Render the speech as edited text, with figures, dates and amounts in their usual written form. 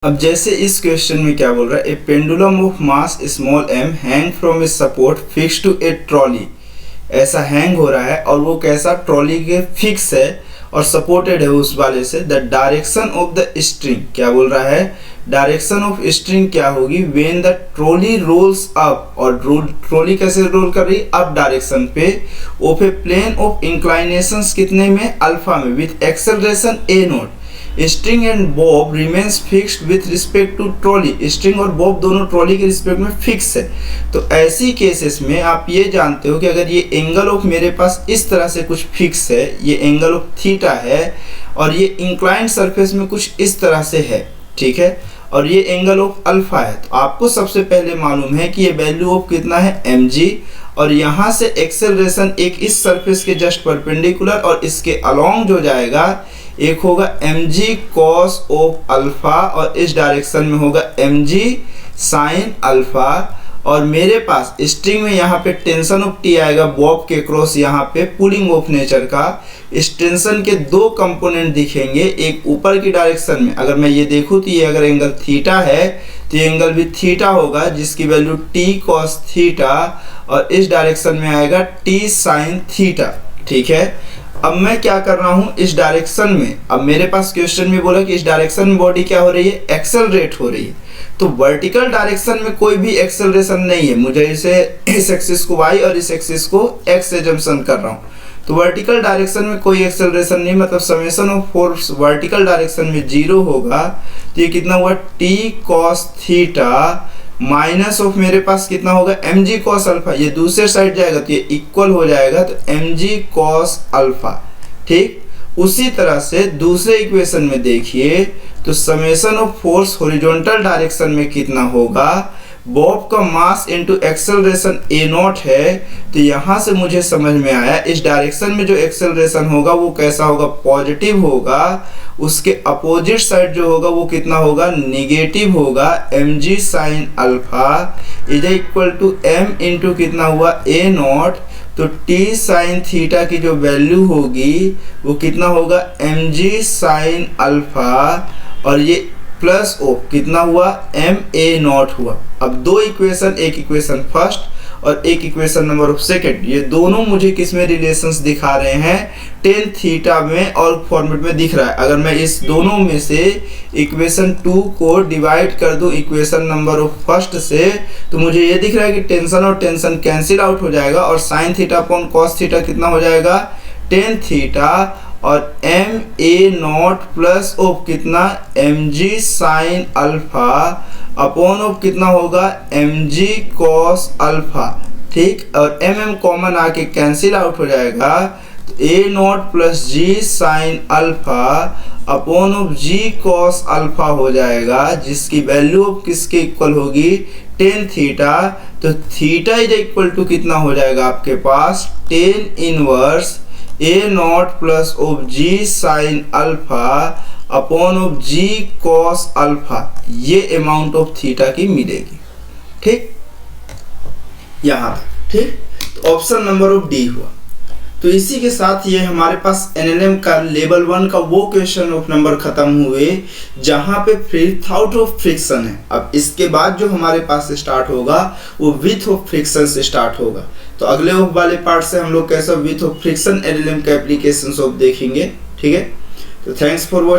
अब जैसे इस क्वेश्चन में क्या बोल रहा है, a pendulum of mass small m hang from a support fix to a trolley. ऐसा हैंग हो रहा है और वो कैसा, ट्रॉली के फिक्स है और सपोर्टेड है उस वाले से। The direction of the string, क्या बोल रहा है, डायरेक्शन ऑफ स्ट्रिंग क्या होगी, when the trolley rolls up, और ट्रॉली कैसे रोल कर रही, अप डायरेक्शन पे, of a plane of inclinations कितने में, अल्फा में, with acceleration a naught. String and bob remains fixed with respect to trolley. String और बॉब दोनों ट्रॉली के रिस्पेक्ट में फिक्स है। तो ऐसी केसेस में आप ये जानते हो कि अगर ये एंगल ऑफ मेरे पास इस तरह से कुछ फिक्स है, ये एंगल ऑफ थीटा है, और ये इंक्लाइंड सरफेस में कुछ इस तरह से है, ठीक है, और ये एंगल ऑफ अल्फा है, तो आपको सबसे पहले मालूम है कि ये वैल्यू ऑफ कितना है, mg, और यहाँ से एक्सेलरेशन एक इस सरफेस के जस्ट परपेंडिकुलर और इसके अलोंग जो जाएगा, एक होगा mg cos ऑफ अल्फा और इस डायरेक्शन में होगा mg sin अल्फा। और मेरे पास स्ट्रिंग में यहाँ पे टेंशन ऑफ टी आएगा बॉब के क्रॉस, यहाँ पे पुलिंग ऑफ नेचर का। इस टेंशन के दो कंपोनेंट दिखेंगे, एक ऊपर की डायरेक्शन में, अगर मैं ये देखूँ तो ये अगर एंगल थीटा है तो ये एंगल भी थीटा होगा जिसकी वैल्यू t cos थीटा, और इस डायरेक्शन में आएगा t sin थीटा, ठीक है। अब मैं क्या कर रहा हूँ इस डायरेक्शन में, अब मेरे पास क्वेश्चन में बोला कि इस डायरेक्शन में बॉडी क्या हो रही है, एक्सेलरेट हो रही है। तो वर्टिकल डायरेक्शन में कोई भी एक्सेलरेशन नहीं है, मुझे इसे इस एक्सिस को y और इस एक्सिस को x एजम्पशन कर रहा हूँ। तो वर्टिकल डायरेक्शन में कोई एक्सेलरेशन नहीं, मतलब summation of force vertical direction में 0 होगा। तो ये कितना हुआ, t cos theta minus of मेरे पास कितना होगा, mg cos अल्फा, ये दूसरे साइड जाएगा तो ये इक्वल हो जाएगा, तो mg cos अल्फा, ठीक। उसी तरह से दूसरे इक्वेशन में देखिए तो summation of force horizontal direction में कितना होगा, बॉब का mass into acceleration a not है। तो यहाँ से मुझे समझ में आया इस डायरेक्शन में जो एक्सेलरेशन होगा वो कैसा होगा, पॉजिटिव होगा। उसके अपोजिट साइड जो होगा वो कितना होगा, निगेटिव होगा। mg sin alpha is equal to m into कितना हुआ, ए नॉट। तो t sin थीटा की जो वैल्यू होगी वो कितना होगा, mg sin अल्फा, और ये प्लस ओ कितना हुआ, m a नॉट हुआ। अब दो इक्वेशन, एक इक्वेशन फर्स्ट और एक इक्वेशन नंबर ऑफ सेकंड, ये दोनों मुझे किस में रिलेशंस दिखा रहे हैं, टेन थीटा में और फॉर्मेट में दिख रहा है। अगर मैं इस दोनों में से इक्वेशन 2 को डिवाइड कर दूं इक्वेशन नंबर ऑफ फर्स्ट से, तो मुझे ये दिख रहा है कि टेंशन और टेंशन कैंसिल आउट हो जाएगा, और sine theta upon cos theta कितना हो जाएगा, टेन थीटा, और m a naught plus of कितना, mg sin alpha upon of कितना होगा, mg cos अल्फा, ठीक। और mm कॉमन आके कैंसिल आउट हो जाएगा, तो a naught plus g sin alpha upon of g cos alpha हो जाएगा, जिसकी वैल्यू ऑफ किसके इक्वल होगी, टेन थीटा। तो थीटा इज इक्वल टू कितना हो जाएगा आपके पास, tan inverse a naught plus of g sin alpha upon of g cos alpha, ये अमाउंट ऑफ थीटा की मिलेगी, ठीक, यहाँ तक, ठीक। तो ऑप्शन नंबर ऑफ डी हुआ। तो इसी के साथ ये हमारे पास एनएलएम का लेवल 1 का वो क्वेश्चन ऑफ नंबर खत्म हुए जहां पे विथआउट ऑफ फ्रिक्शन है। अब इसके बाद जो हमारे पास स्टार्ट होगा वो विथ ऑफ फ्रिक्शन से स्टार्ट होगा। तो अगले ऑफ वाले पार्ट से हम लोग कैसा विथ ऑफ फ्रिक्शन एनएलएम का एप्लीकेशंस ऑफ देखेंगे, ठीक है। तो थैंक्स फॉर वॉचिंग।